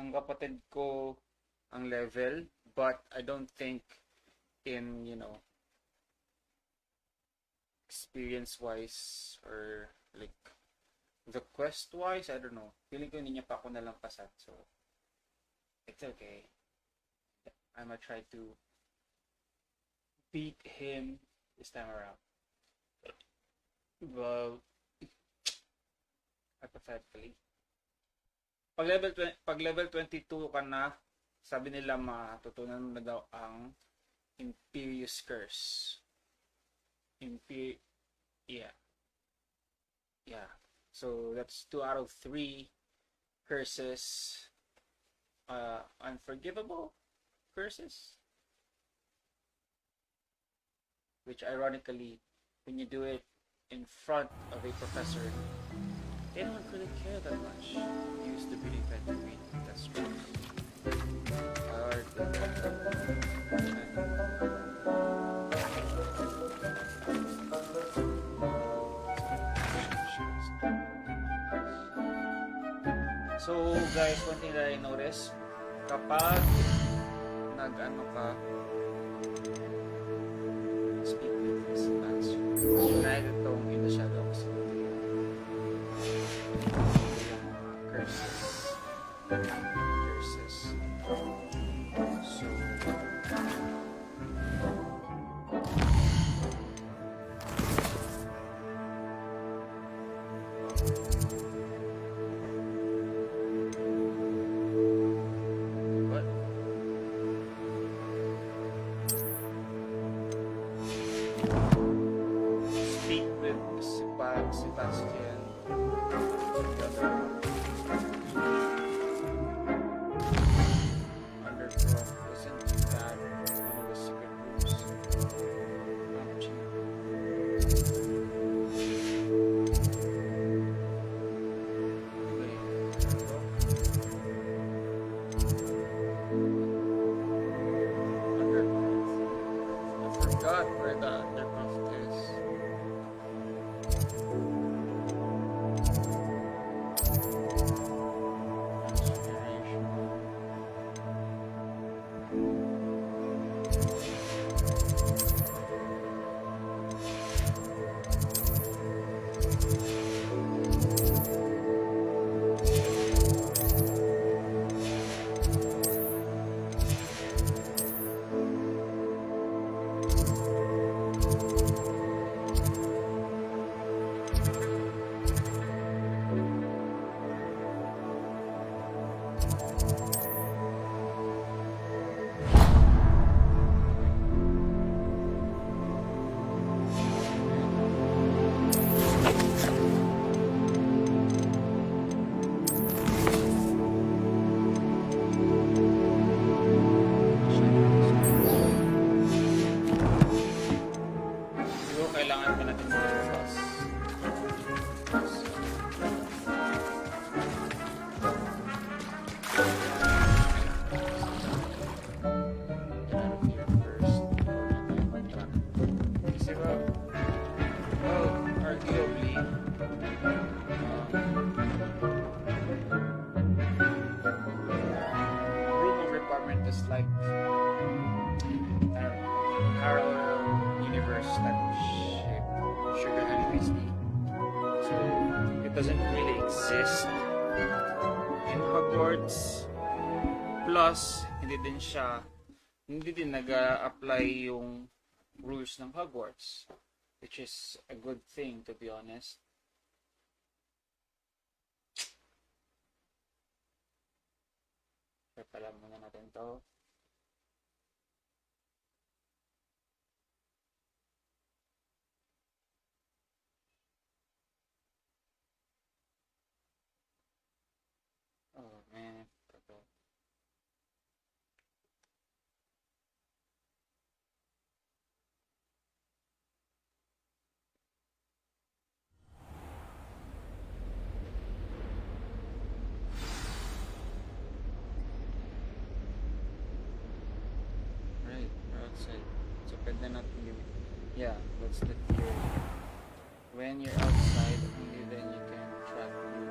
ng kapatid ko ang level, but I don't think in, experience wise or like the quest wise, I don't know. Feeling ko hindi niya pa ako nalampasan. So it's okay. I'm gonna try to beat him this time around. Well, hypothetically. Pag level 22 ka na, sabi nila matutunan mo na daw ang Imperious Curse. Yeah. So that's 2 out of 3 curses. Unforgivable curses. Which ironically, when you do it in front of a professor, they don't really care that much. You used to believe that to read. That's true. So guys, one thing that I noticed, kapag nag-ano ka, speak with this answer. United itong in the shadows. Curses. So what? Speak with Sebastian. Where the undercroft is. Like parallel universe type of shit, sugar honey crispy. So it doesn't really exist in Hogwarts. Plus, hindi din nag-apply yung rules ng Hogwarts, which is a good thing, to be honest. Kaya pala muna natin to. Oh man, ito. Right, we're outside. So pwede natin yung... Yeah, that's the theory. When you're outside, only then you can track you.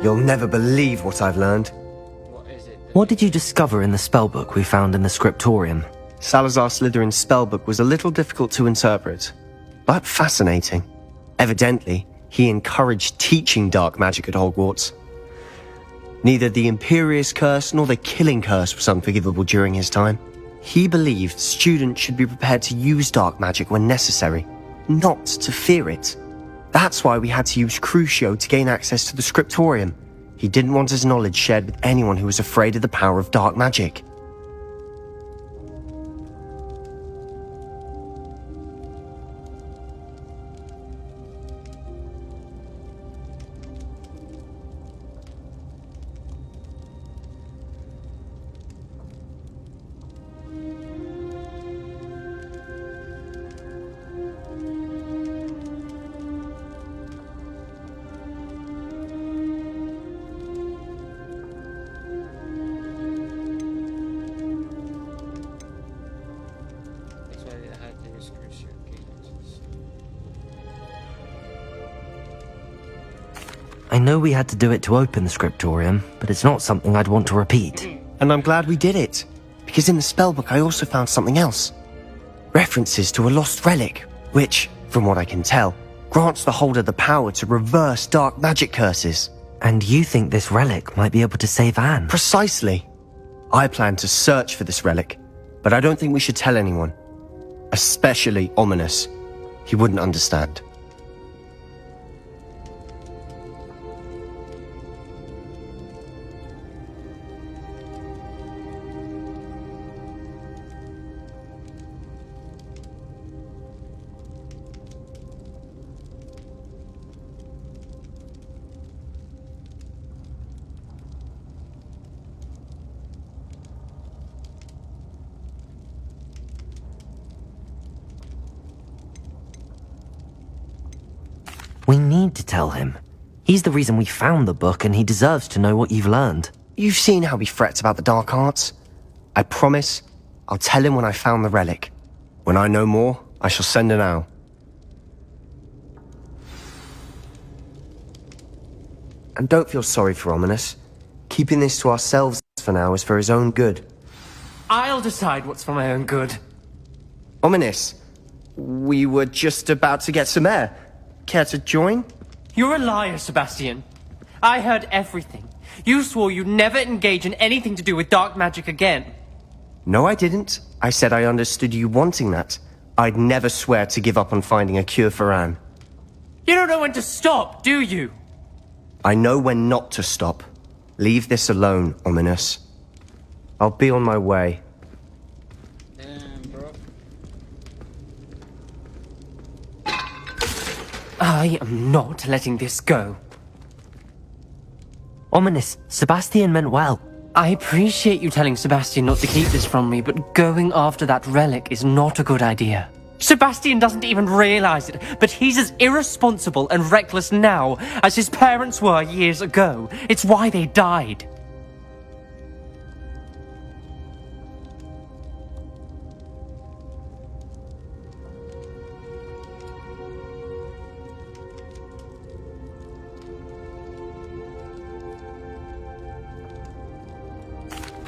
You'll never believe what I've learned. What is it? What did you discover in the spellbook we found in the scriptorium? Salazar Slytherin's spellbook was a little difficult to interpret, but fascinating. Evidently, he encouraged teaching dark magic at Hogwarts. Neither the Imperious Curse nor the Killing Curse was unforgivable during his time. He believed students should be prepared to use dark magic when necessary, not to fear it. That's why we had to use Crucio to gain access to the scriptorium. He didn't want his knowledge shared with anyone who was afraid of the power of dark magic. That's why I had to use Crucio cadences. I know we had to do it to open the scriptorium, but it's not something I'd want to repeat. And I'm glad we did it, because in the spellbook I also found something else. References to a lost relic, which, from what I can tell, grants the holder the power to reverse dark magic curses. And you think this relic might be able to save Anne? Precisely. I plan to search for this relic, but I don't think we should tell anyone. Especially Ominous. He wouldn't understand. We need to tell him. He's the reason we found the book, and he deserves to know what you've learned. You've seen how he frets about the dark arts. I promise I'll tell him when I found the relic. When I know more, I shall send an owl. And don't feel sorry for Ominous. Keeping this to ourselves for now is for his own good. I'll decide what's for my own good. Ominous, we were just about to get some air. Care to join? You're a liar, Sebastian. I heard everything. You swore you'd never engage in anything to do with dark magic again. No, I didn't. I said I understood you wanting that. I'd never swear to give up on finding a cure for Anne. You don't know when to stop, do you? I know when not to stop. Leave this alone, Ominous. I'll be on my way. Damn, bro. I am not letting this go. Ominous, Sebastian meant well. I appreciate you telling Sebastian not to keep this from me, but going after that relic is not a good idea. Sebastian doesn't even realize it, but he's as irresponsible and reckless now as his parents were years ago. It's why they died.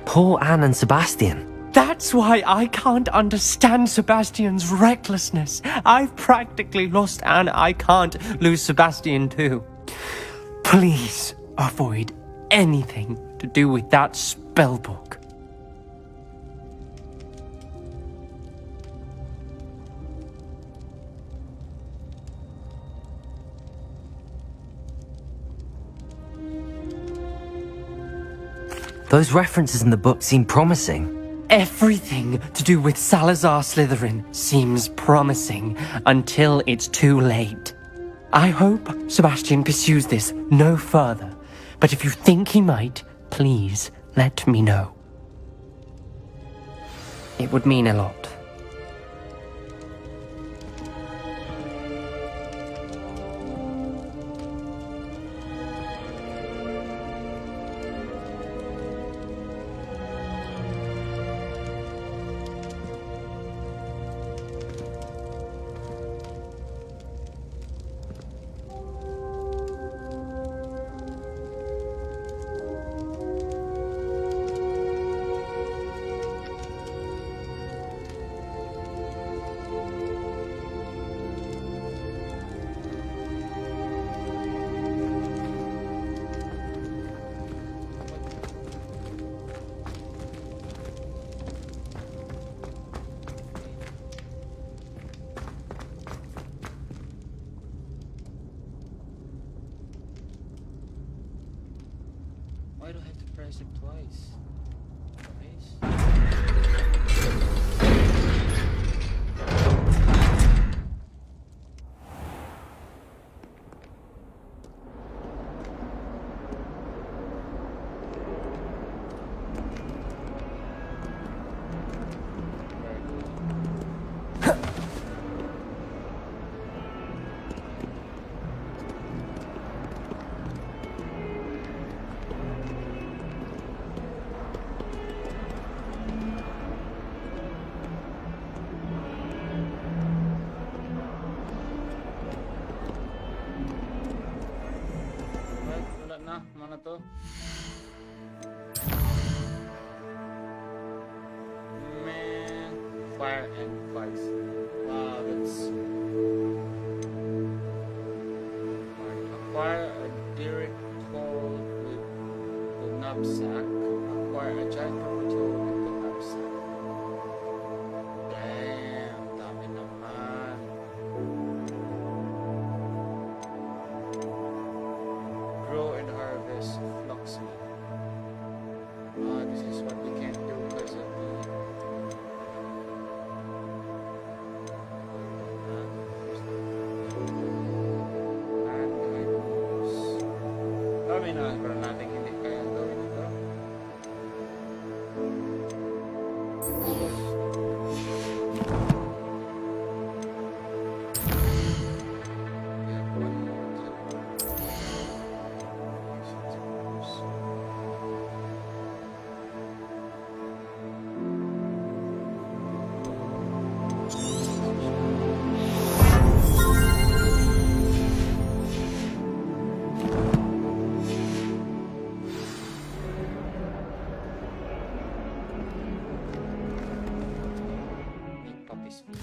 Poor Anne and Sebastian. That's why I can't understand Sebastian's recklessness. I've practically lost Anne. I can't lose Sebastian too. Please avoid anything to do with that spellbook. Those references in the book seem promising. Everything to do with Salazar Slytherin seems promising until it's too late. I hope Sebastian pursues this no further, but if you think he might, please let me know. It would mean a lot. tries it twice. Nice. Wala na, mana to? Man, fire and vice. Wow, that's acquire a direct hold with the knapsack. Acquire a giant control with the knapsack. Damn, dami naman. Grow and harvest fluxmeat. This is what we can't do because of the kami na pero natin hindi kaya gawin ito. We have one more to make puppies feed.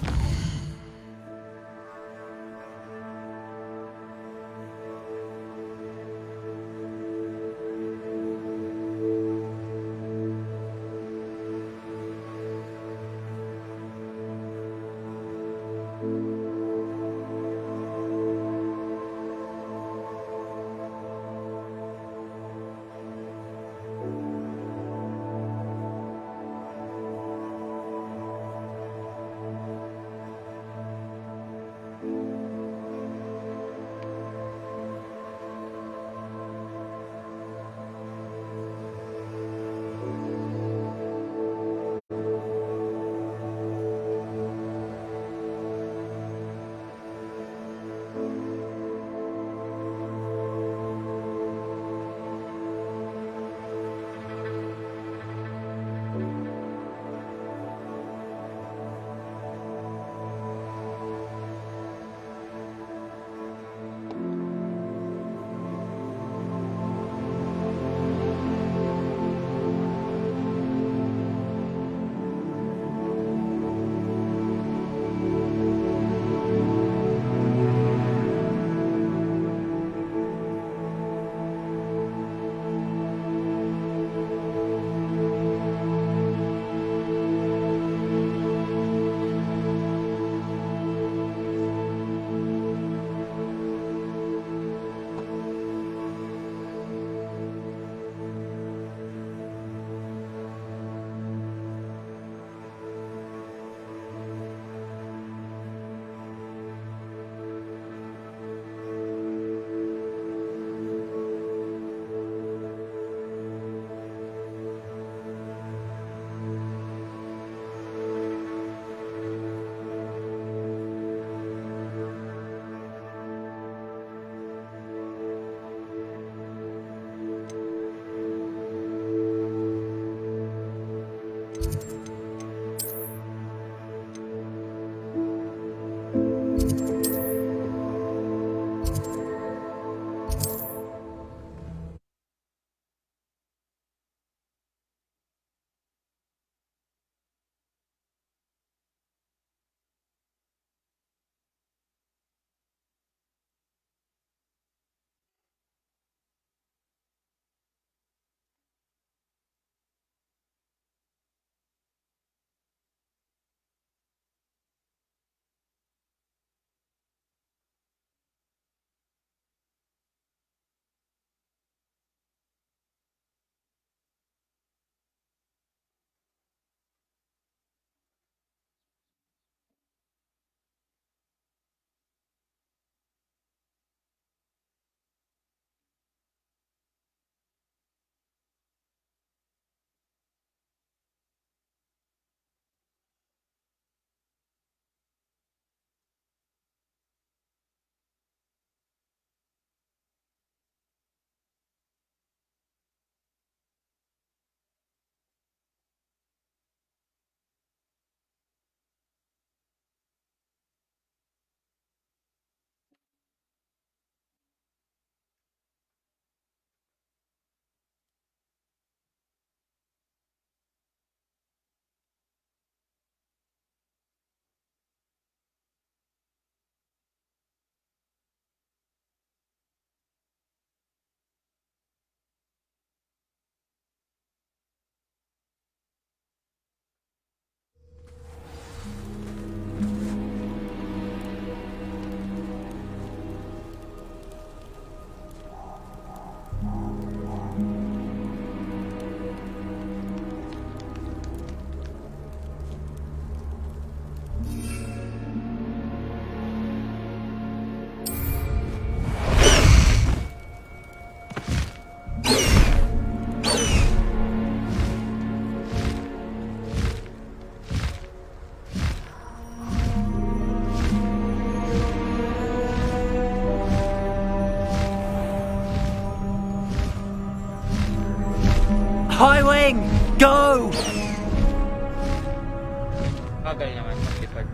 lumilipad.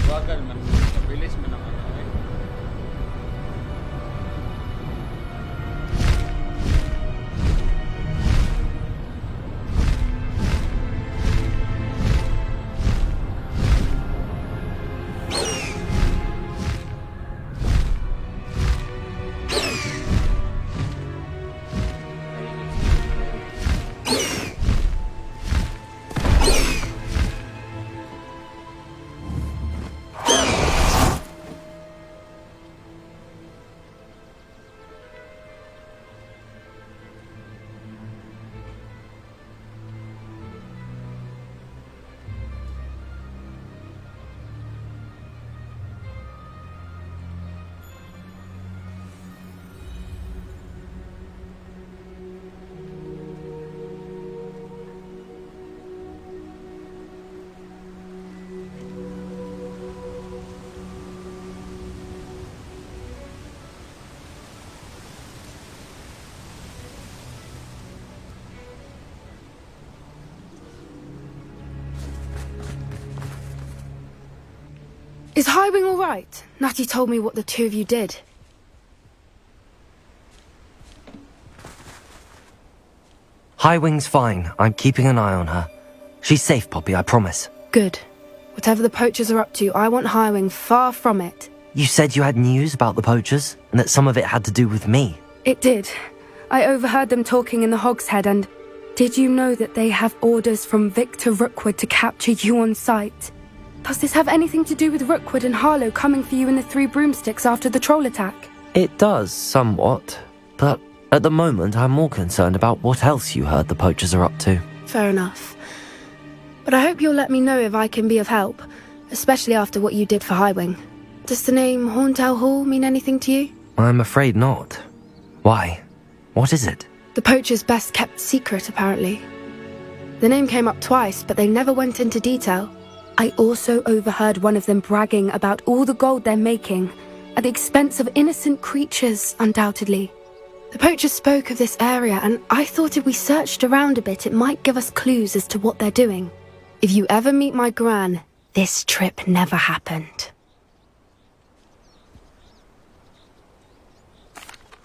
Bagal man. Mabilis man ang ano eh. Is Highwing all right? Natty told me what the two of you did. Highwing's fine. I'm keeping an eye on her. She's safe, Poppy, I promise. Good. Whatever the poachers are up to, I want Highwing far from it. You said you had news about the poachers, and that some of it had to do with me. It did. I overheard them talking in the Hogshead, and did you know that they have orders from Victor Rookwood to capture you on sight? Does this have anything to do with Rookwood and Harlow coming for you in the Three Broomsticks after the troll attack? It does, somewhat. But at the moment, I'm more concerned about what else you heard the poachers are up to. Fair enough. But I hope you'll let me know if I can be of help, especially after what you did for Highwing. Does the name Horntail Hall mean anything to you? I'm afraid not. Why? What is it? The poachers' best kept secret, apparently. The name came up twice, but they never went into detail. I also overheard one of them bragging about all the gold they're making, at the expense of innocent creatures, undoubtedly. The poachers spoke of this area, and I thought if we searched around a bit, it might give us clues as to what they're doing. If you ever meet my gran, this trip never happened.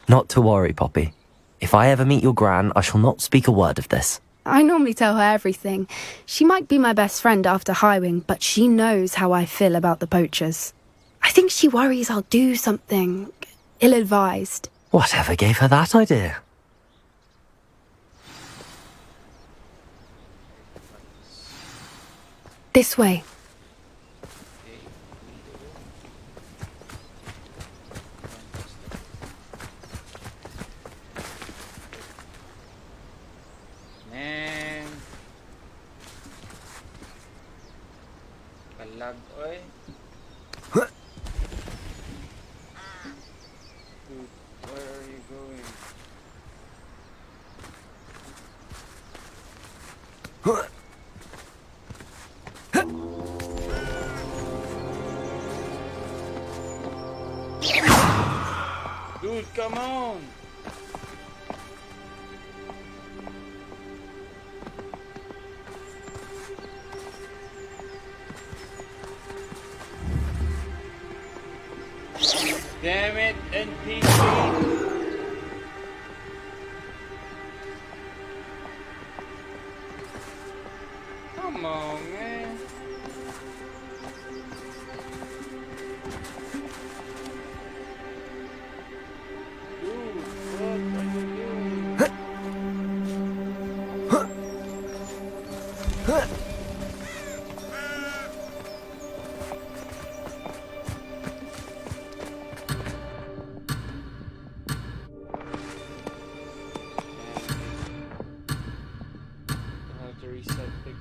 Not to worry, Poppy. If I ever meet your gran, I shall not speak a word of this. I normally tell her everything. She might be my best friend after Highwing, but she knows how I feel about the poachers. I think she worries I'll do something ill-advised. Whatever gave her that idea? This way. Man. Kalag, oy. Dude, where are you going? Dude, come on! Damn it, NPC! Come on, man. Dude, what are you doing? How to reset the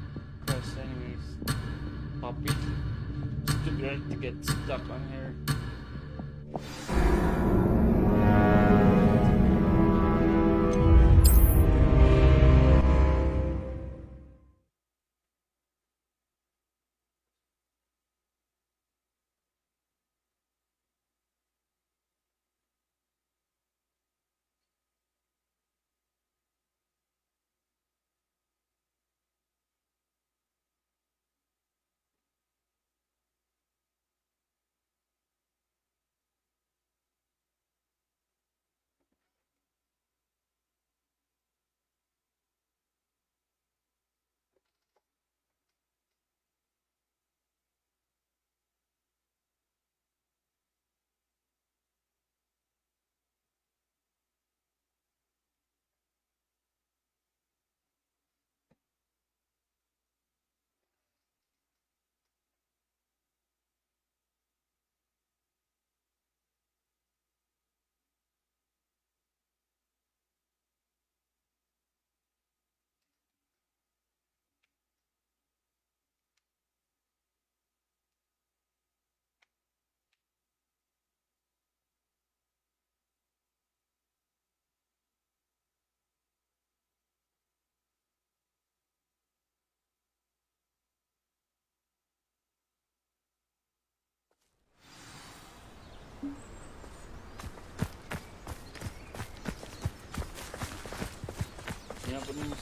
quest anyways. Poppy. It's too good to get stuck on here.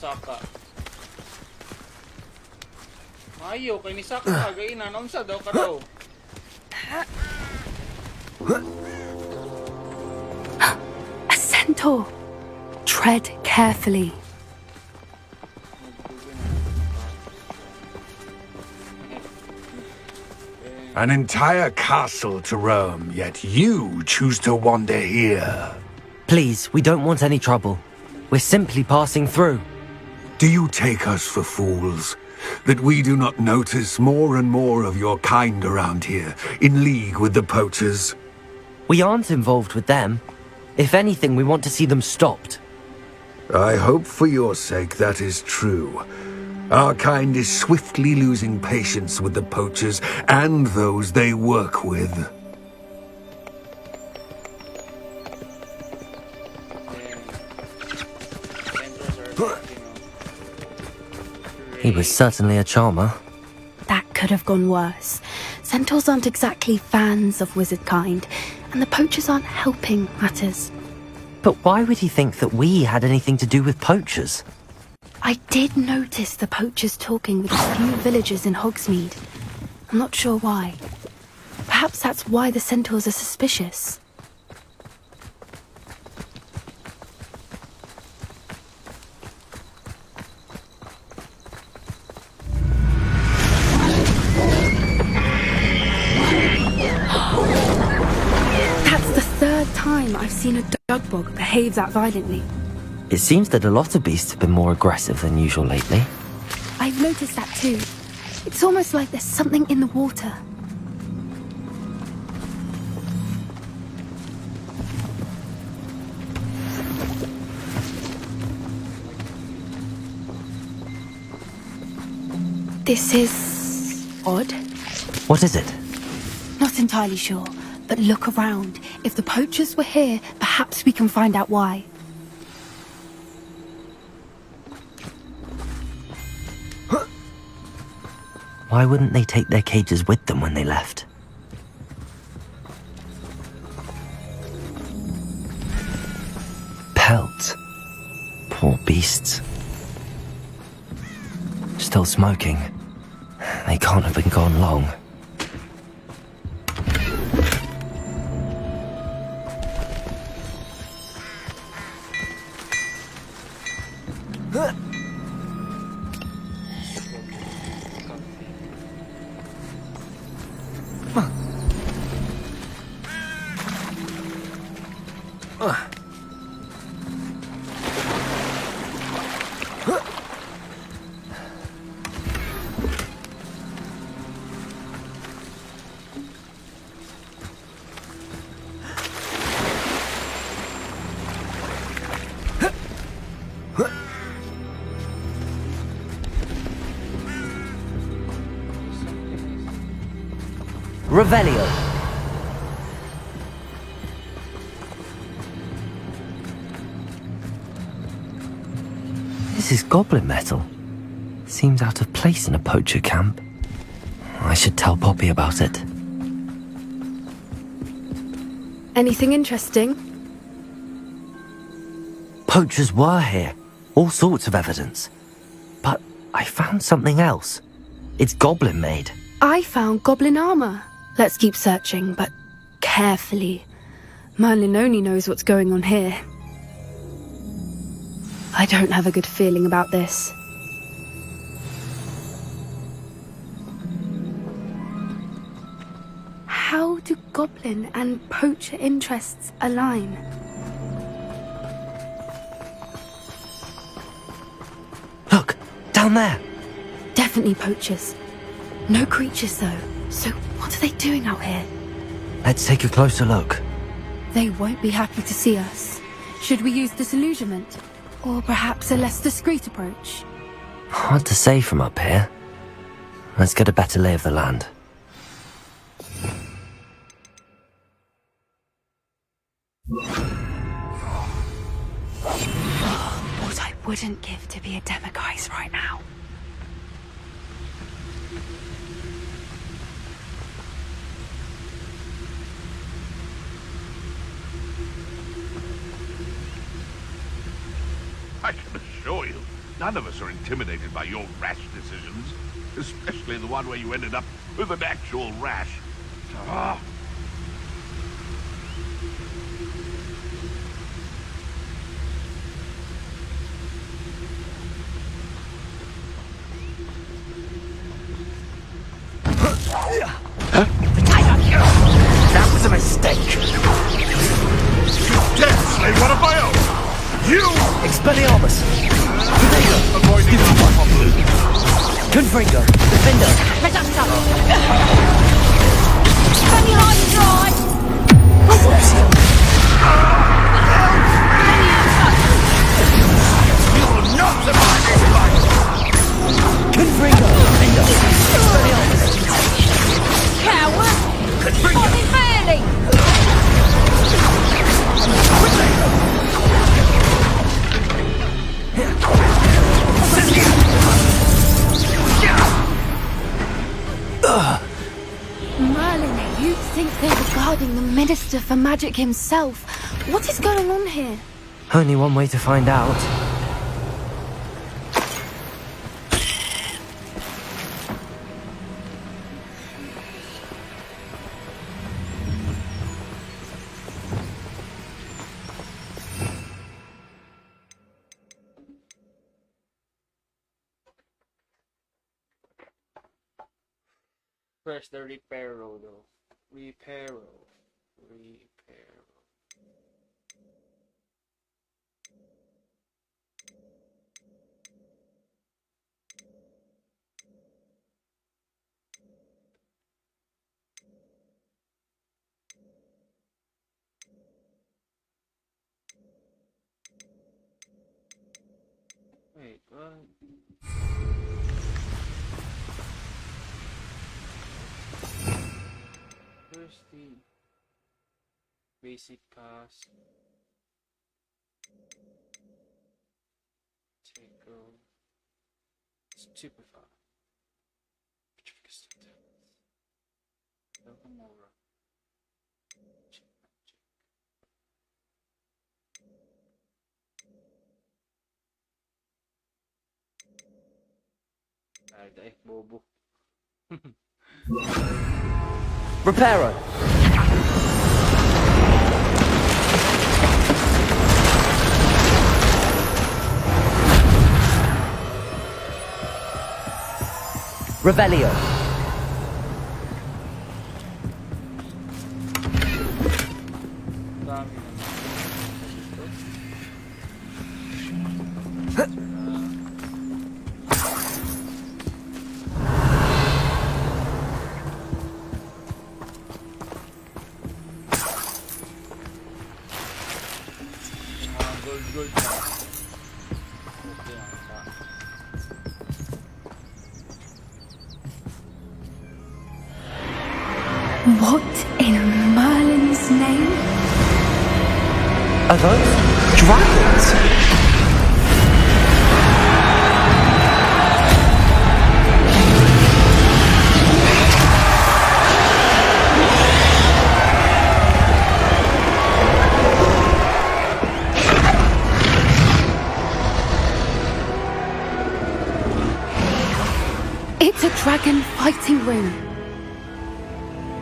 Saka. Mayo kay ni Saka gainan unsa daw ka daw? A centaur. Tread carefully. An entire castle to roam, yet you choose to wander here. Please, we don't want any trouble. We're simply passing through. Do you take us for fools? That we do not notice more and more of your kind around here, in league with the poachers? We aren't involved with them. If anything, we want to see them stopped. I hope for your sake that is true. Our kind is swiftly losing patience with the poachers and those they work with. He was certainly a charmer. That could have gone worse. Centaurs aren't exactly fans of wizard kind, and the poachers aren't helping matters. But why would he think that we had anything to do with poachers? I did notice the poachers talking with a few villagers in Hogsmeade. I'm not sure why. Perhaps that's why the centaurs are suspicious. That's the third time I've seen a dugbog behave that violently. It seems that a lot of beasts have been more aggressive than usual lately. I've noticed that too. It's almost like there's something in the water. This is odd. What is it? Not entirely sure, but look around. If the poachers were here, perhaps we can find out why. Why wouldn't they take their cages with them when they left? Pelt. Poor beasts. Still smoking. They can't have been gone long. Revelio. This is goblin metal. Seems out of place in a poacher camp. I should tell Poppy about it. Anything interesting? Poachers were here. All sorts of evidence. But I found something else. It's goblin made. I found goblin armor. Let's keep searching, but carefully. Merlin only knows what's going on here. I don't have a good feeling about this. How do goblin and poacher interests align? Look, down there. Definitely poachers. No creatures though, so what are they doing out here? Let's take a closer look. They won't be happy to see us. Should we use disillusionment? Or perhaps a less discreet approach? Hard to say from up here. Let's get a better lay of the land. What I wouldn't give to be a demiguise right now. I can assure you, None of us are intimidated by your rash decisions, especially the one where you ended up with an actual rash. Ah. That was a mistake. Death, slay one of my own! You! Expelliarmus. Avoiding Confringo. Defender. Reductor! Funny hard and dry! You will not survive this fight! Confringo. Defender. Expelliarmus. Coward! Bobby Fairley! Merlin, you think they're guarding the Minister for Magic himself? What is going on here? Only one way to find out. Where's the reparo though? Reparo. Wait, what? Where's the basic pass? Tickle. Stupefy. Petrificus Totems. Locomotor. Check magic. Ay, dahil bobo. Reparo. Revelio. Dami naman. Gold na. Okay, ang pa. What in Merlin's name? Are those dragons? It's a dragon fighting ring.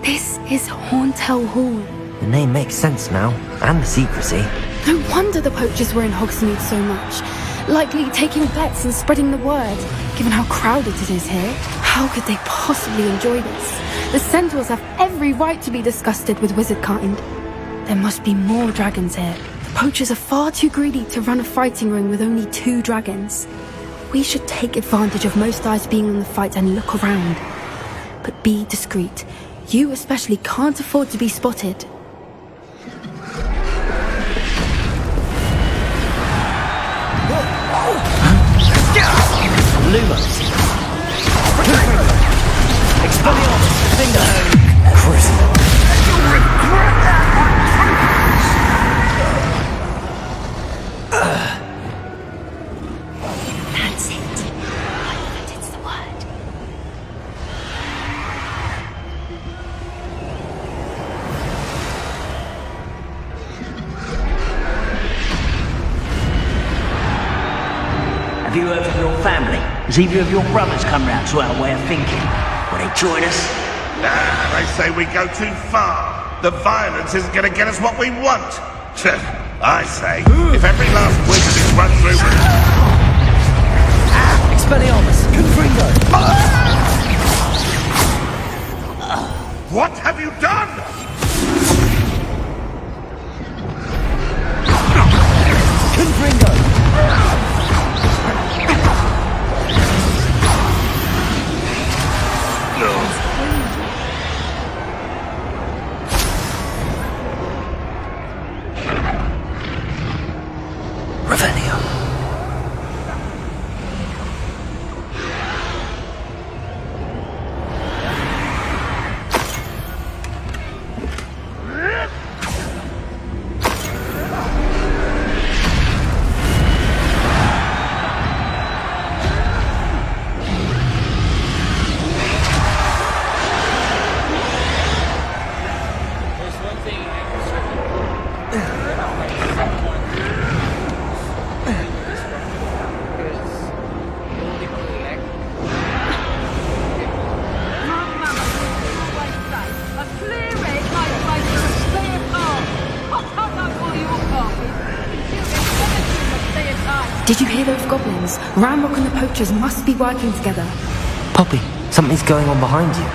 This is Hauntel Hall. The name makes sense now, and the secrecy. No wonder the poachers were in Hogsmeade so much. Likely taking bets and spreading the word, given how crowded it is here. How could they possibly enjoy this? The centaurs have every right to be disgusted with wizard kind. There must be more dragons here. The poachers are far too greedy to run a fighting ring with only 2 dragons. We should take advantage of most eyes being on the fight and look around. But be discreet. You especially can't afford to be spotted. Lumos. Expelliarmus. Finger. Crucible. That's it. It's the word. Have you ever Has either of your brothers come round to our way of thinking? Will they join us? Nah, they say we go too far. The violence isn't going to get us what we want. I say, if every last wizard is run through with... Expelliarmus! Confringo! What have you done? Confringo! Revelio. There's one thing I'm certain. A clear red might make for a clear path. I can't know all your parties. Did you hear those goblins? Ramrock and the poachers must be working together. Poppy, something's going on behind you.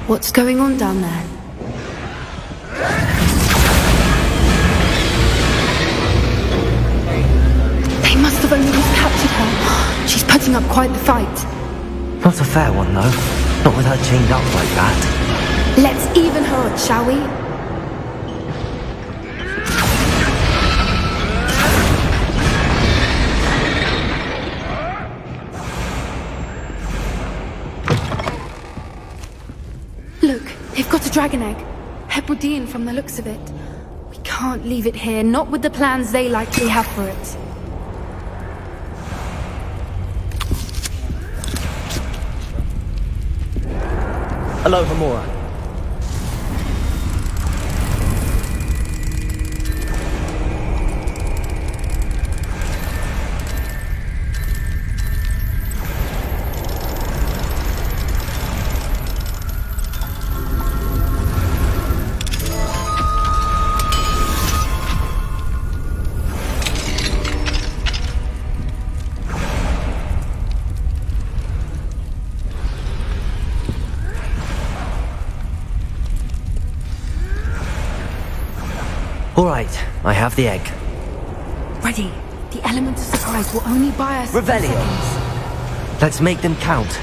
What's going on down there? They must have only just captured her. She's putting up quite the fight. Not a fair one, though. Not with her chained up like that. Let's even her odds, shall we? Look, they've got a dragon egg. Hebridean from the looks of it. We can't leave it here, not with the plans they likely have for it. Aloha Mora. All right, I have the egg. Ready. The element of surprise will only buy us Revelio. seconds. Let's make them count.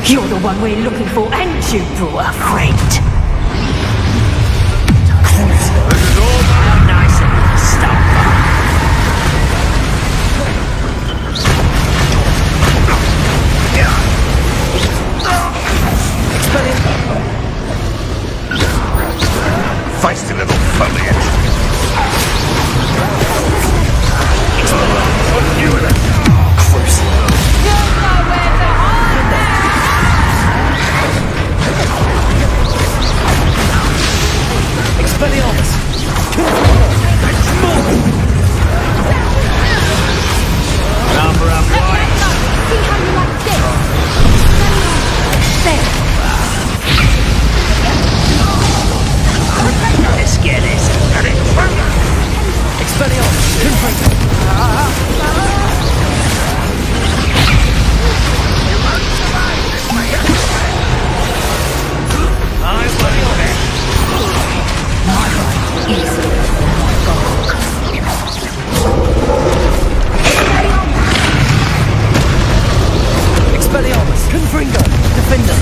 You're the one we're looking for, and you brought a friend. How nice of you to stop Feisty little foliage. Expelliarmus! Confringo! Defender!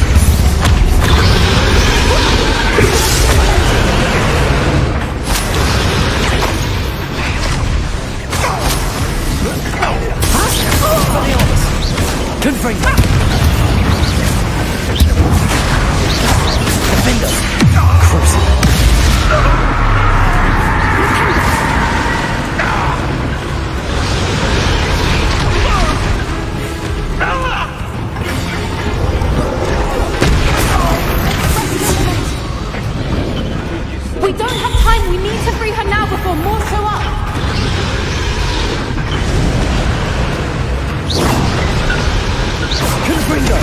Expelliarmus! Confringo! Defender! Crucible! We don't have time. We need to free her now before more show up. Confringo!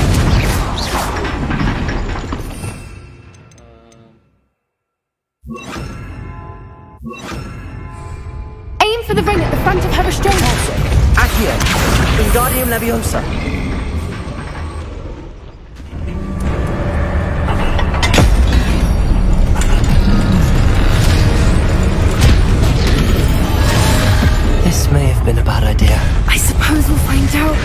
Aim for the ring at the front of her restraint. Accio! Wingardium Leviosa! This may have been a bad idea. I suppose we'll find out.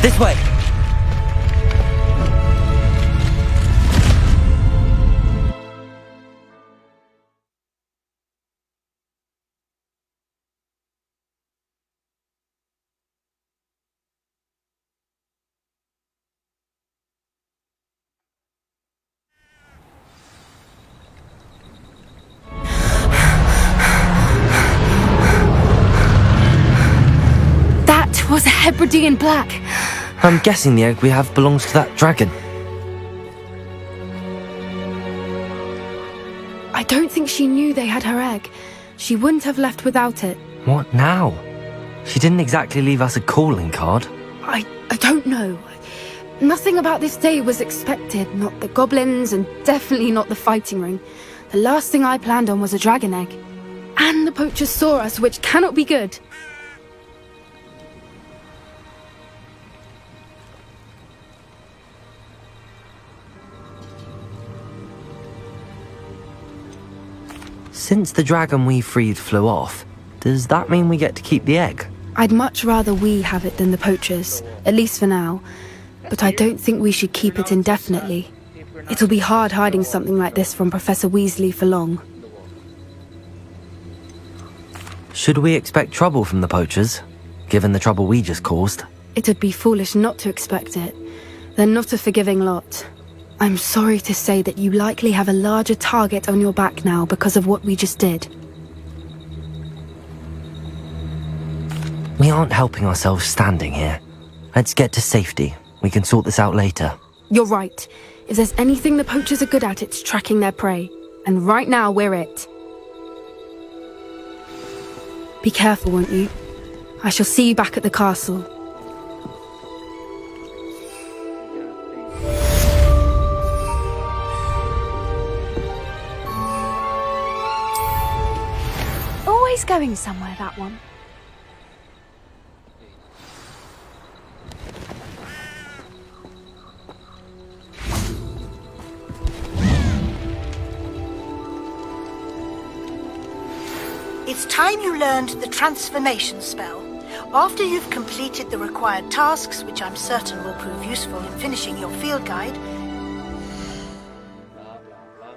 This way! That was a Hebridean black. I'm guessing the egg we have belongs to that dragon. I don't think she knew they had her egg. She wouldn't have left without it. What now? She didn't exactly leave us a calling card. I don't know. Nothing about this day was expected. Not the goblins, and definitely not the fighting ring. The last thing I planned on was a dragon egg. And the poachers saw us, which cannot be good. Since the dragon we freed flew off, does that mean we get to keep the egg? I'd much rather we have it than the poachers, at least for now. But I don't think we should keep it indefinitely. It'll be hard hiding something like this from Professor Weasley for long. Should we expect trouble from the poachers, given the trouble we just caused? It'd be foolish not to expect it. They're not a forgiving lot. I'm sorry to say that you likely have a larger target on your back now because of what we just did. We aren't helping ourselves standing here. Let's get to safety. We can sort this out later. You're right. If there's anything the poachers are good at, it's tracking their prey. And right now, we're it. Be careful, won't you? I shall see you back at the castle. Always going somewhere, that one. It's time you learned the transformation spell. After you've completed the required tasks, which I'm certain will prove useful in finishing your field guide, Blah, blah, blah.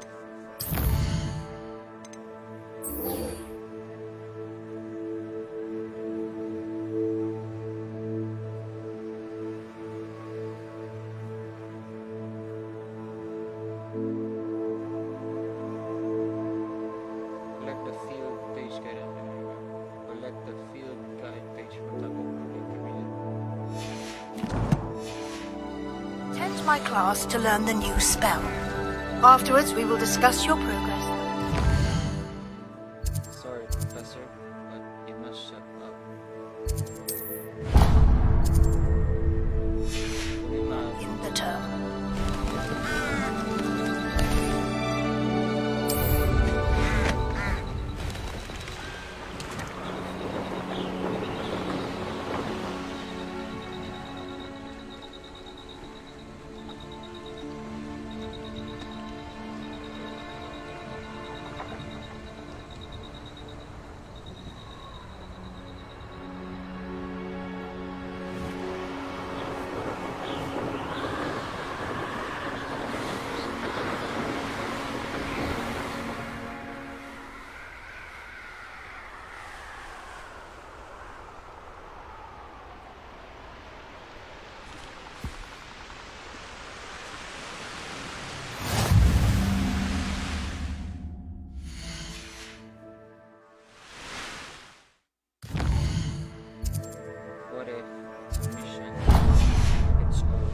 Collect the field page guide. Collect the field guide page from the book. attend my class to learn the new spell. Afterwards, we will discuss your progress. Sorry, Professor, but you must shut up. In the term. What if mission it's over?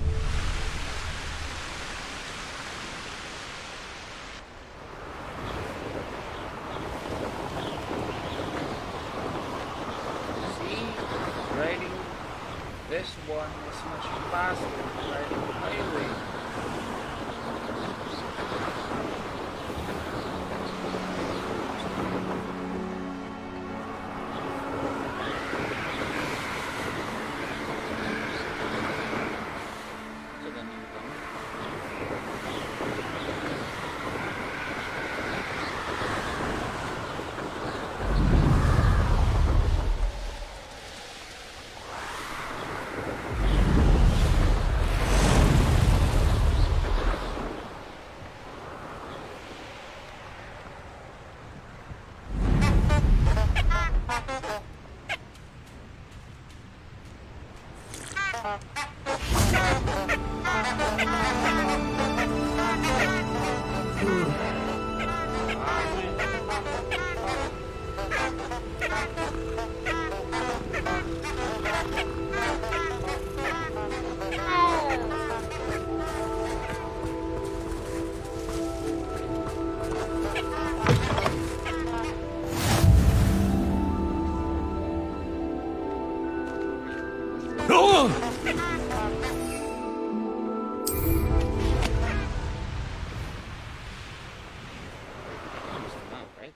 See, riding this one is much faster than riding the highway. So then you come. Oh, right?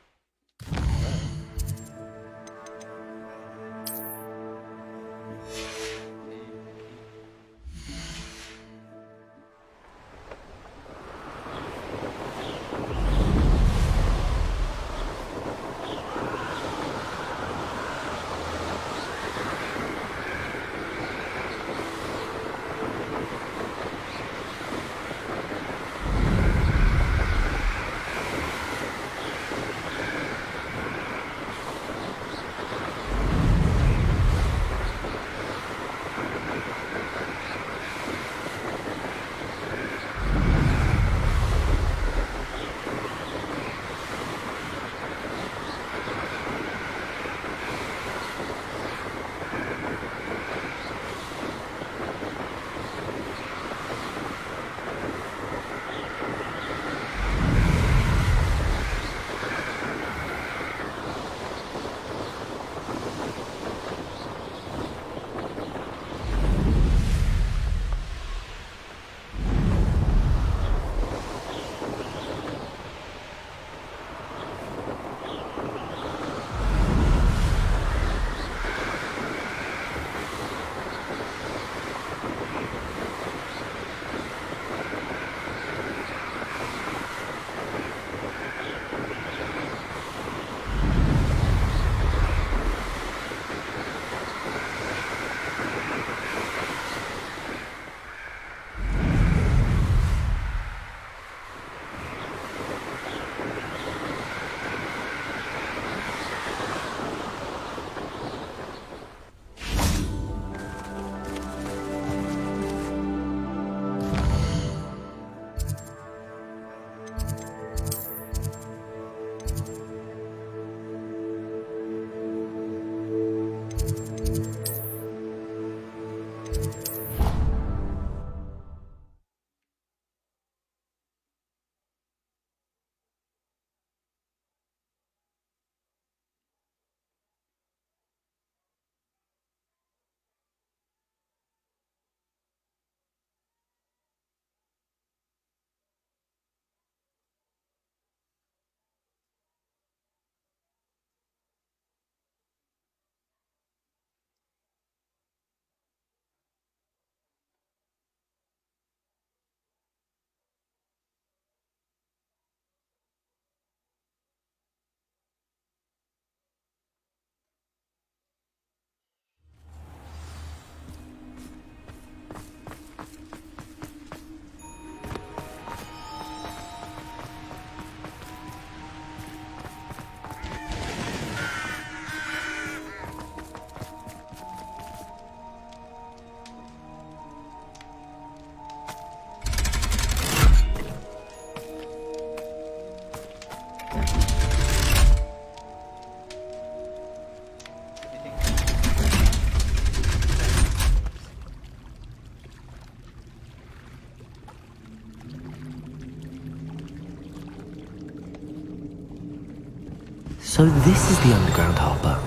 So this is the underground harbour.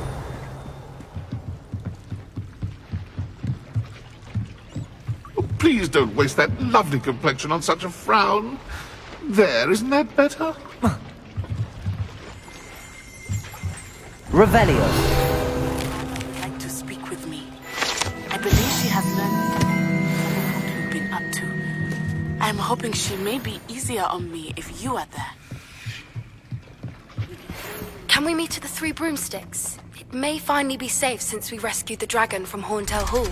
Please don't waste that lovely complexion on such a frown. There, isn't that better? Revelio. Would like to speak with me. I believe she has learned what you've been up to. I'm hoping she may be easier on me if you are there. Can we meet at the Three Broomsticks? It may finally be safe since we rescued the dragon from Horntail Hall.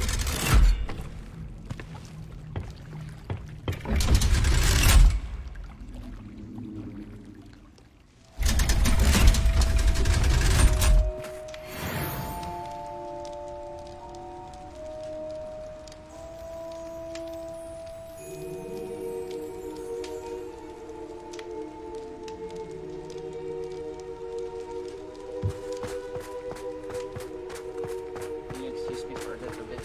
Can you excuse me for a little bit,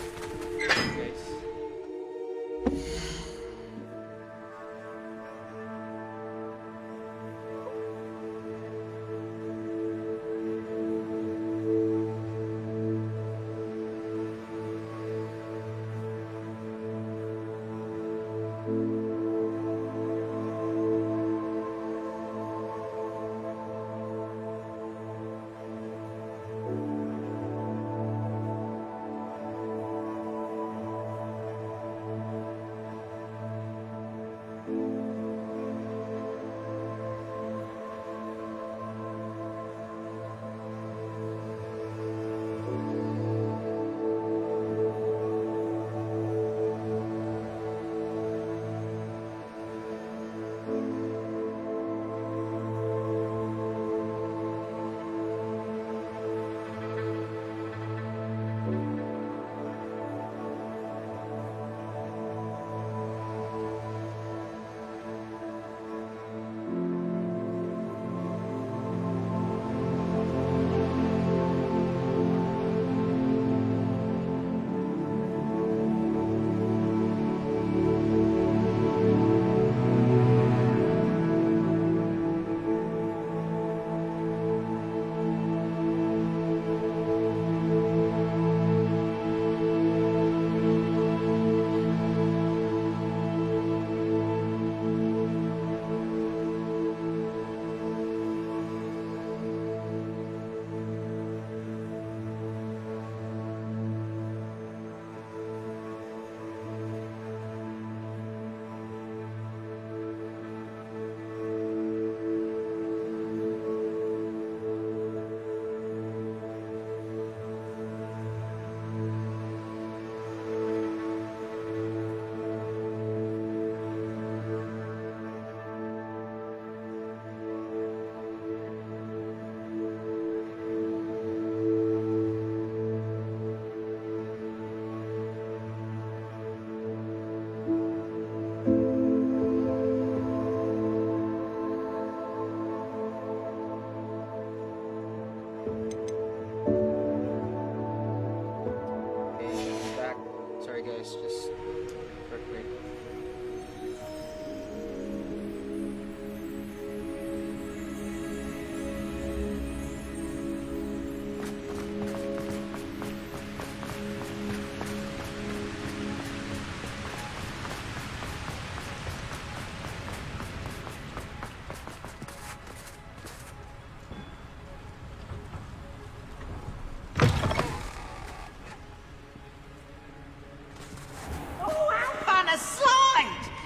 guys? Just for quick.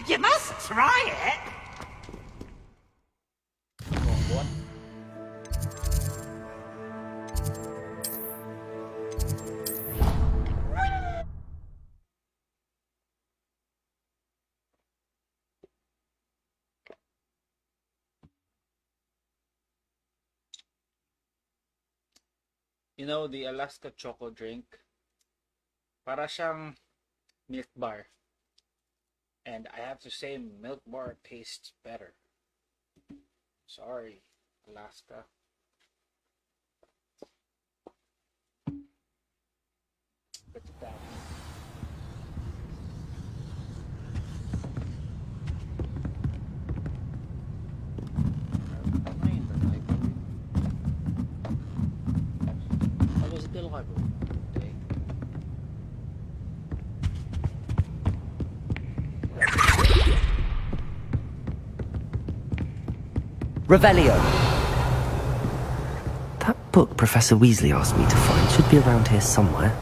You must try it. What? You know, the Alaska Choco drink, para siyang milk bar. And I have to say, milk bar tastes better. Sorry, Alaska. Put it down. Revelio! That book Professor Weasley asked me to find should be around here somewhere.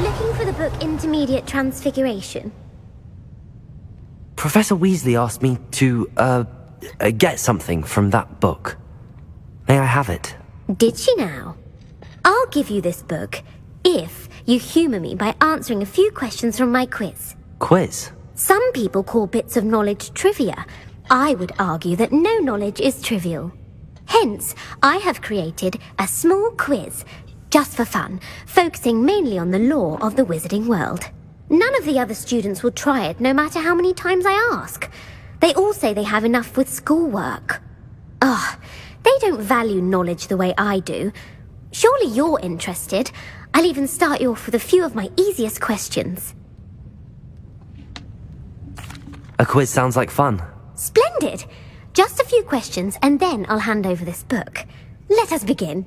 Looking for the book Intermediate Transfiguration? Professor Weasley asked me to, get something from that book. May I have it? Did she now? I'll give you this book if you humour me by answering a few questions from my quiz. Quiz? Some people call bits of knowledge trivia. I would argue that no knowledge is trivial. Hence, I have created a small quiz, just for fun, focusing mainly on the lore of the wizarding world. None of the other students will try it, no matter how many times I ask. They all say they have enough with schoolwork. Ugh, they don't value knowledge the way I do. Surely you're interested. I'll even start you off with a few of my easiest questions. A quiz sounds like fun. Splendid! Just a few questions and then I'll hand over this book. Let us begin.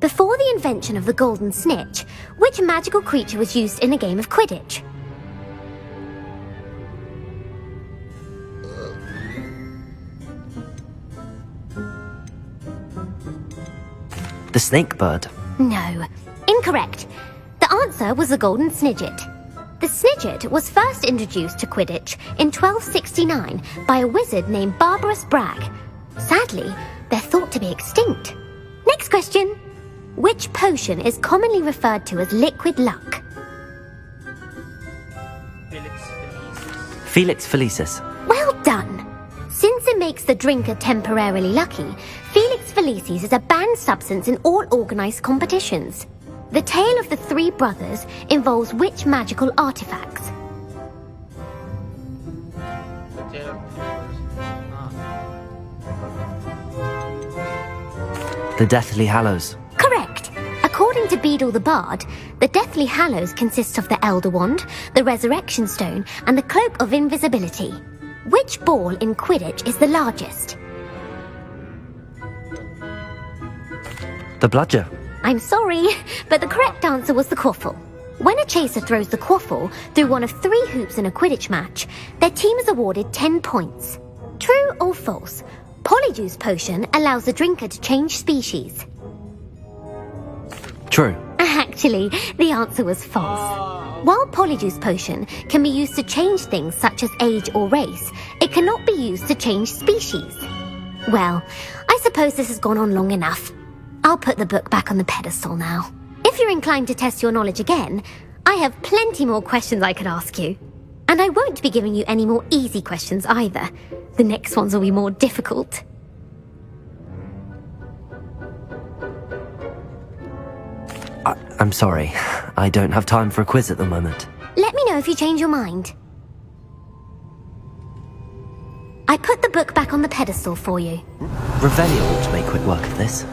Before the invention of the golden snitch, which magical creature was used in a game of Quidditch? The snake bird. No. Incorrect. The answer was the golden snidget. The snidget was first introduced to Quidditch in 1269 by a wizard named Barbarous Bragg. Sadly, they're thought to be extinct. Next question. Which potion is commonly referred to as liquid luck? Felix Felicis. Well done. Since it makes the drinker temporarily lucky, Felix Felicis is a banned substance in all organised competitions. The tale of the three brothers involves which magical artifacts? The Deathly Hallows. Correct. According to Beedle the Bard, the Deathly Hallows consists of the Elder Wand, the Resurrection Stone, and the Cloak of Invisibility. Which ball in Quidditch is the largest? The Bludger. I'm sorry, but the correct answer was the quaffle. When a chaser throws the quaffle through one of 3 hoops in a Quidditch match, their team is awarded 10 points. True or false? Polyjuice Potion allows the drinker to change species. True. Actually, the answer was false. While Polyjuice Potion can be used to change things such as age or race, it cannot be used to change species. Well, I suppose this has gone on long enough. I'll put the book back on the pedestal now. If you're inclined to test your knowledge again, I have plenty more questions I could ask you. And I won't be giving you any more easy questions either. The next ones will be more difficult. I'm sorry. I don't have time for a quiz at the moment. Let me know if you change your mind. I put the book back on the pedestal for you. Revelio ought to make quick work of this.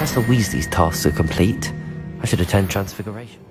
Professor Weasley's tasks are complete. I should attend Transfiguration. Transfiguration.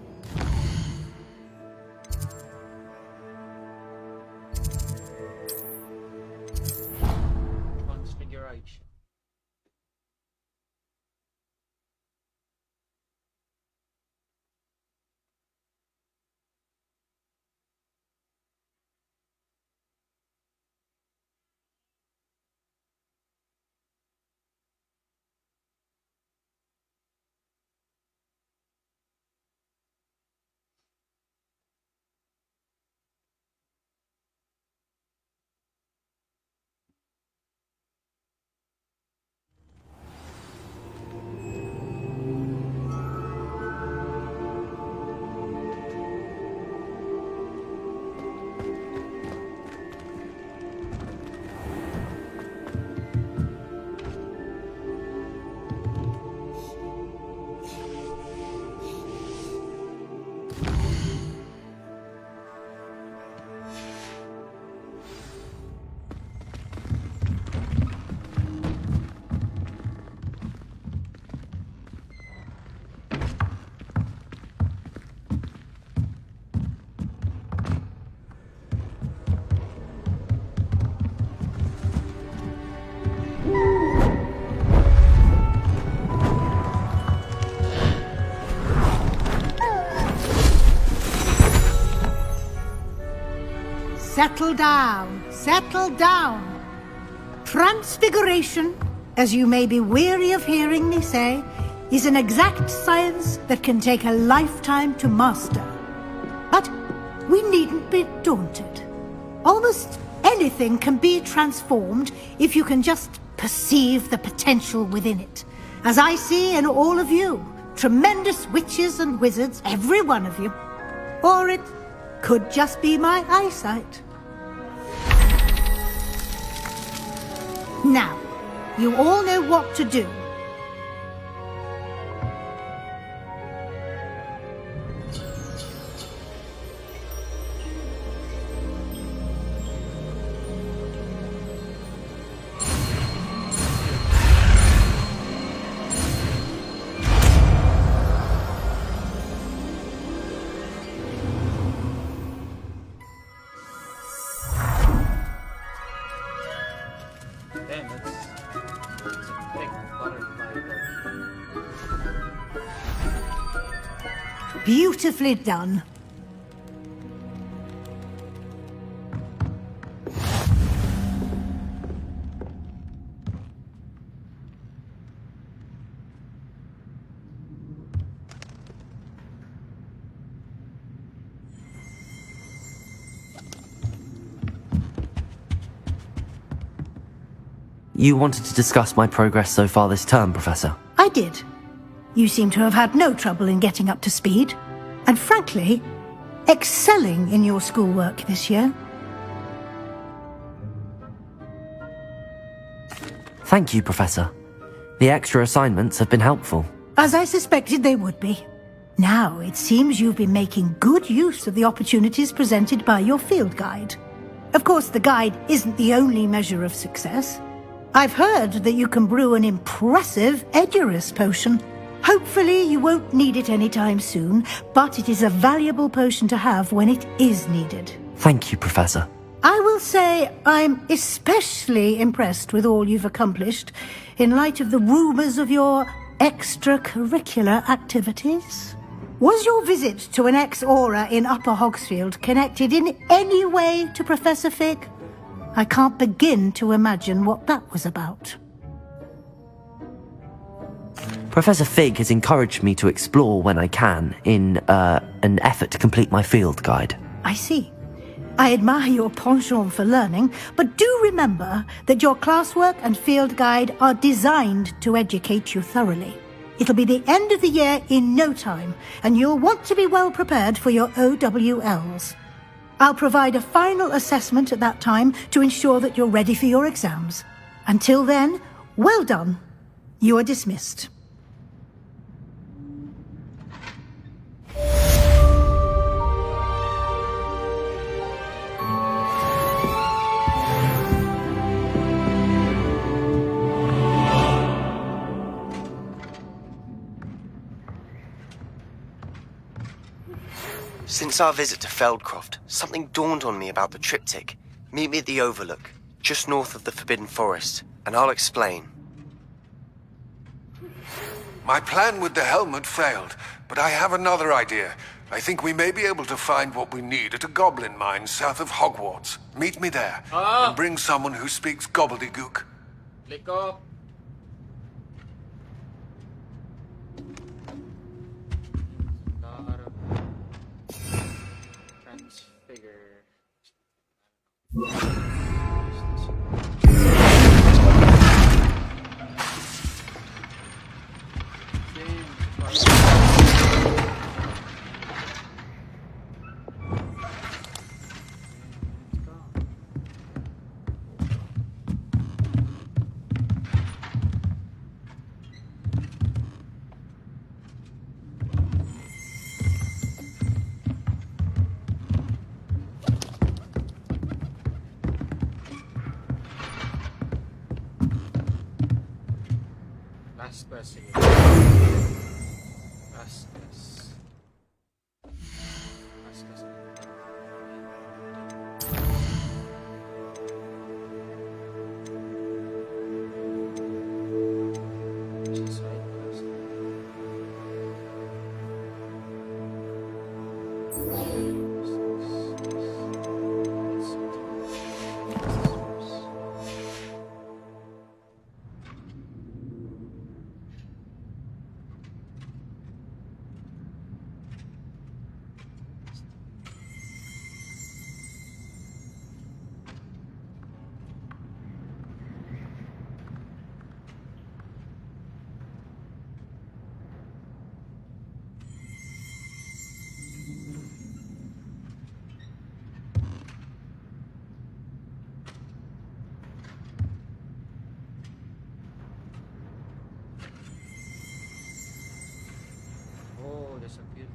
settle down. Settle down. Transfiguration, as you may be weary of hearing me say, is an exact science that can take a lifetime to master. But we needn't be daunted. Almost anything can be transformed if you can just perceive the potential within it. As I see in all of you, tremendous witches and wizards, every one of you. Or it could just be my eyesight. Now, you all know what to do. Damn, it's a big butterfly though. Beautifully done. You wanted to discuss my progress so far this term, Professor? I did. You seem to have had no trouble in getting up to speed. And frankly, excelling in your schoolwork this year. Thank you, Professor. The extra assignments have been helpful. As I suspected they would be. Now, it seems you've been making good use of the opportunities presented by your field guide. Of course, the guide isn't the only measure of success. I've heard that you can brew an impressive Edurus potion. Hopefully you won't need it anytime soon, but it is a valuable potion to have when it is needed. Thank you, Professor. I will say I'm especially impressed with all you've accomplished in light of the rumours of your extracurricular activities. Was your visit to an ex-aura in Upper Hogsfield connected in any way to Professor Fig? I can't begin to imagine what that was about. Professor Fig has encouraged me to explore when I can in an effort to complete my field guide. I see. I admire your penchant for learning, but do remember that your classwork and field guide are designed to educate you thoroughly. It'll be the end of the year in no time, and you'll want to be well prepared for your OWLs. I'll provide a final assessment at that time to ensure that you're ready for your exams. Until then, well done. You are dismissed. Since our visit to Feldcroft, something dawned on me about the triptych. Meet me at the Overlook, just north of the Forbidden Forest, and I'll explain. My plan with the helmet failed, but I have another idea. I think we may be able to find what we need at a goblin mine south of Hogwarts. Meet me there, and bring someone who speaks gobbledygook. Liko. Transfigure. Last quest again. Last quest. Last quest. Just side quest. Let's Force of Youth.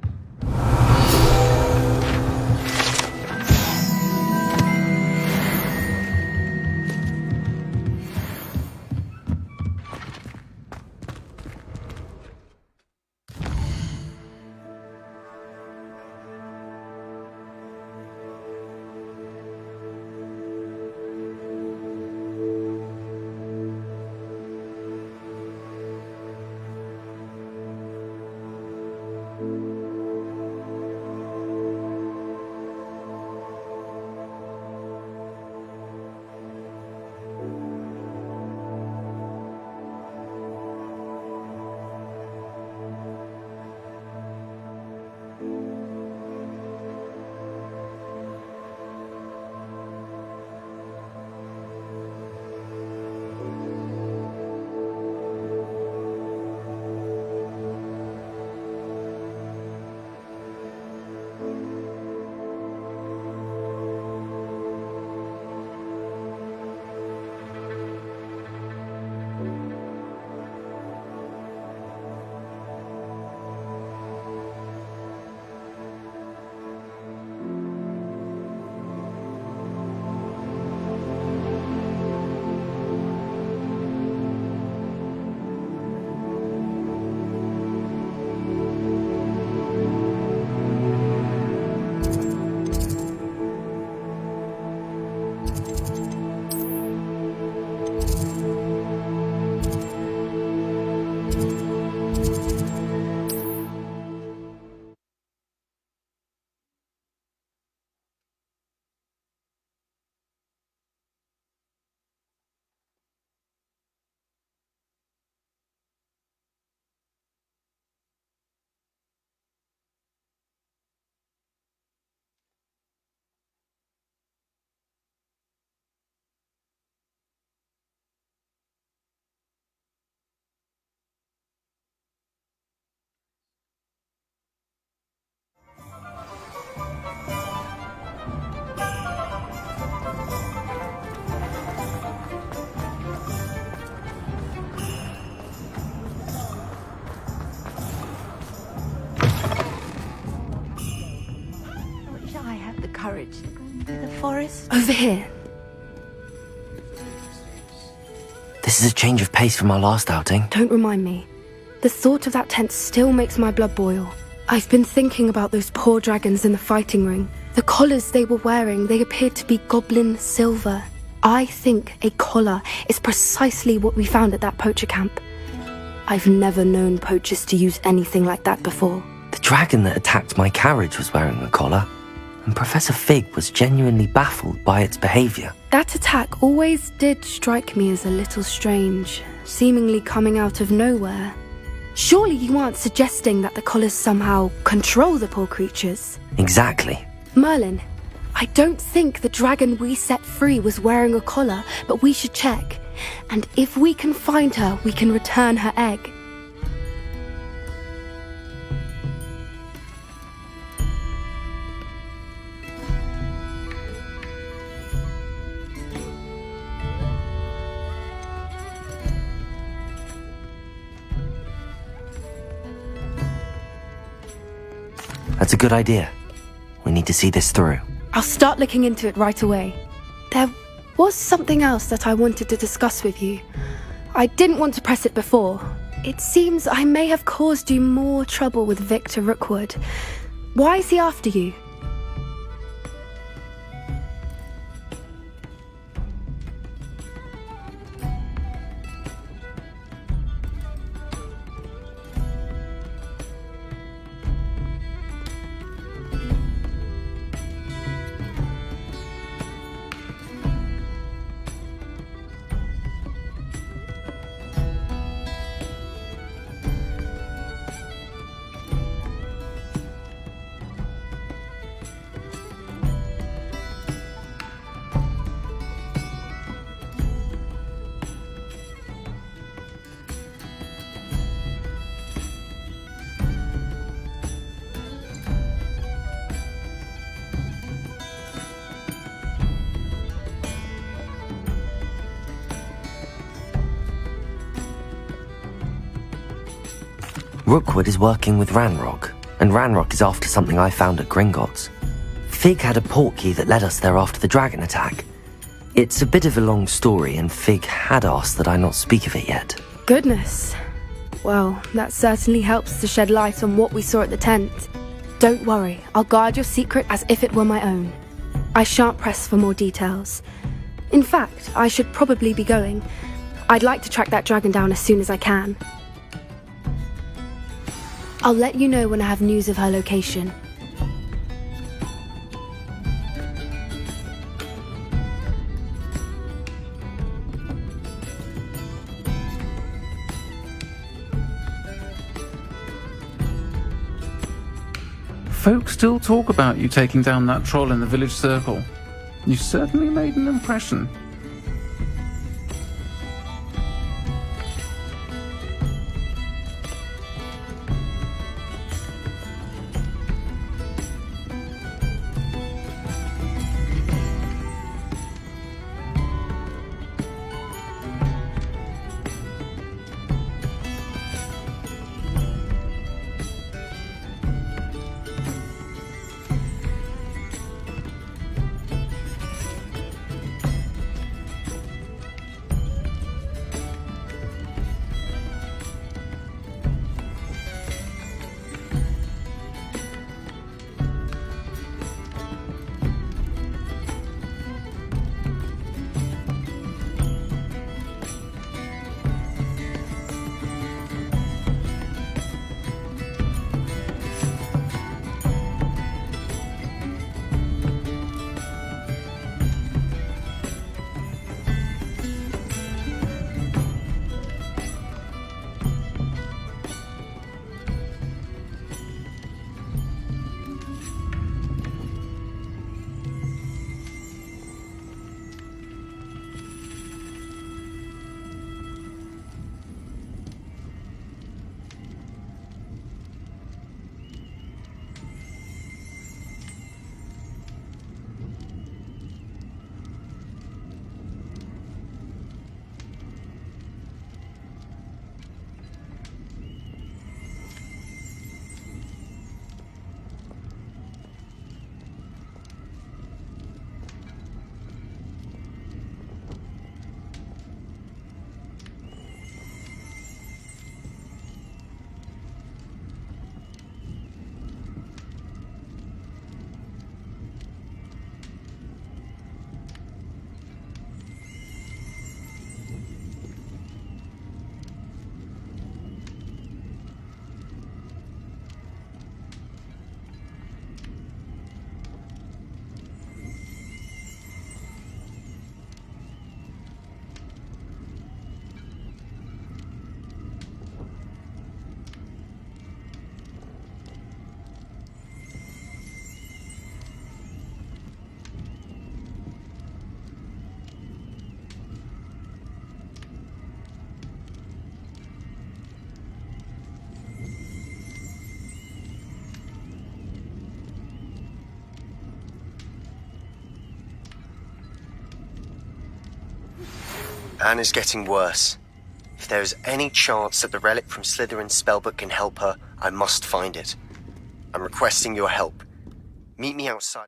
courage to go into the forest? Over here. This is a change of pace from our last outing. Don't remind me. The thought of that tent still makes my blood boil. I've been thinking about those poor dragons in the fighting ring. The collars they were wearing, they appeared to be goblin silver. I think a collar is precisely what we found at that poacher camp. I've never known poachers to use anything like that before. The dragon that attacked my carriage was wearing a collar, and Professor Fig was genuinely baffled by its behavior. That attack always did strike me as a little strange, seemingly coming out of nowhere. Surely you aren't suggesting that the collars somehow control the poor creatures? Exactly. Merlin, I don't think the dragon we set free was wearing a collar, but we should check. And if we can find her, we can return her egg. That's a good idea. We need to see this through. I'll start looking into it right away. There was something else that I wanted to discuss with you. I didn't want to press it before. It seems I may have caused you more trouble with Victor Rookwood. Why is he after you? Rookwood is working with Ranrock. and Ranrock is after something I found at Gringotts. Fig had a portkey that led us there after the dragon attack. It's a bit of a long story, and Fig had asked that I not speak of it yet. Goodness. Well, that certainly helps to shed light on what we saw at the tent. Don't worry, I'll guard your secret as if it were my own. I shan't press for more details. In fact, I should probably be going. I'd like to track that dragon down as soon as I can. I'll let you know when I have news of her location. Folk still talk about you taking down that troll in the village circle. You certainly made an impression. Anne is getting worse. If there is any chance that the relic from Slytherin's spellbook can help her, I must find it. I'm requesting your help. Meet me outside.